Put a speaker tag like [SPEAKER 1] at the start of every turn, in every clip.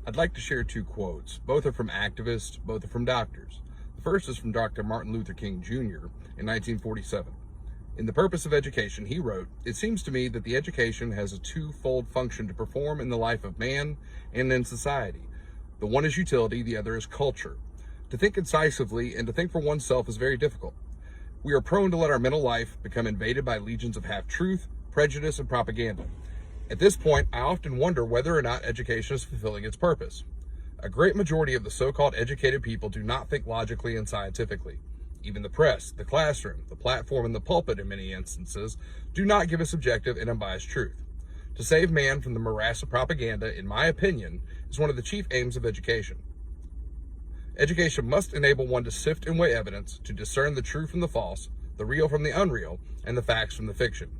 [SPEAKER 1] I'd like to share two quotes. Both are from activists, both are from doctors. The first is from Dr. Martin Luther King Jr. in 1947. In The Purpose of Education, he wrote, "It seems to me that the education has a twofold function to perform in the life of man and in society. The one is utility, the other is culture. To think incisively and to think for oneself is very difficult. We are prone to let our mental life become invaded by legions of half-truth, prejudice, and propaganda. At this point, I often wonder whether or not education is fulfilling its purpose. A great majority of the so-called educated people do not think logically and scientifically. Even the press, the classroom, the platform, and the pulpit in many instances do not give us objective and unbiased truth. To save man from the morass of propaganda, in my opinion, is one of the chief aims of education. Education must enable one to sift and weigh evidence, to discern the true from the false, the real from the unreal, and the facts from the fiction.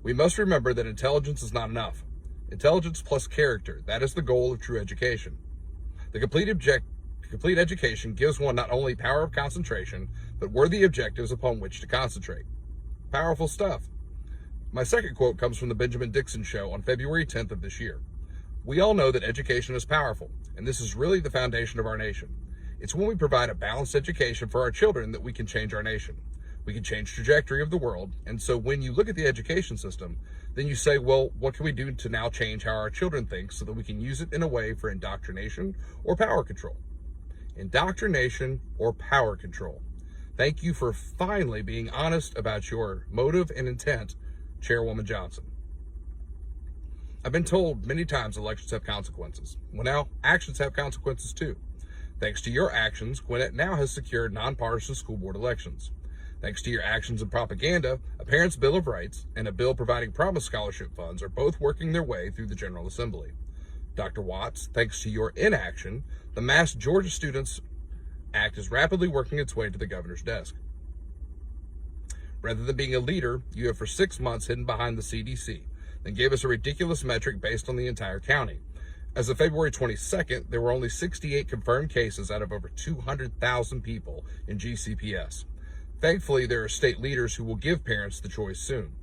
[SPEAKER 1] We must remember that intelligence is not enough. Intelligence plus character, that is the goal of true education. The complete education gives one not only power of concentration, but worthy objectives upon which to concentrate." Powerful stuff. My second quote comes from the Benjamin Dixon Show on February 10th of this year. "We all know that education is powerful, and this is really the foundation of our nation. It's when we provide a balanced education for our children that we can change our nation. We can change the trajectory of the world. And so when you look at the education system, then you say, well, what can we do to now change how our children think so that we can use it in a way for indoctrination or power control?" Indoctrination or power control. Thank you for finally being honest about your motive and intent, Chairwoman Johnson. I've been told many times elections have consequences. Well, now actions have consequences too. Thanks to your actions, Gwinnett now has secured nonpartisan school board elections. Thanks to your actions and propaganda, a Parents' Bill of Rights and a bill providing promise scholarship funds are both working their way through the General Assembly. Dr. Watts, thanks to your inaction, the Mass Georgia Students Act is rapidly working its way to the governor's desk. Rather than being a leader, you have for 6 months hidden behind the CDC, then gave us a ridiculous metric based on the entire county. As of February 22nd, there were only 68 confirmed cases out of over 200,000 people in GCPS. Thankfully, there are state leaders who will give parents the choice soon.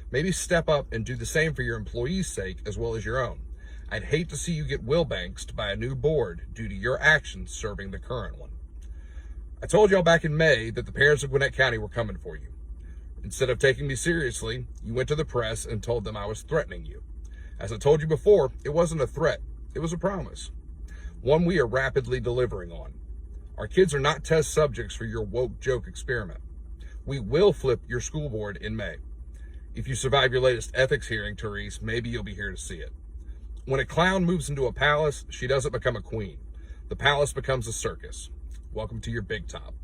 [SPEAKER 1] Maybe step up and do the same for your employees' sake as well as your own. I'd hate to see you get will-banksed by a new board due to your actions serving the current one. I told y'all back in May that the parents of Gwinnett County were coming for you. Instead of taking me seriously, you went to the press and told them I was threatening you. As I told you before, it wasn't a threat, it was a promise. One we are rapidly delivering on. Our kids are not test subjects for your woke joke experiment. We will flip your school board in May. If you survive your latest ethics hearing, Therese, maybe you'll be here to see it. When a clown moves into a palace, she doesn't become a queen. The palace becomes a circus. Welcome to your big top.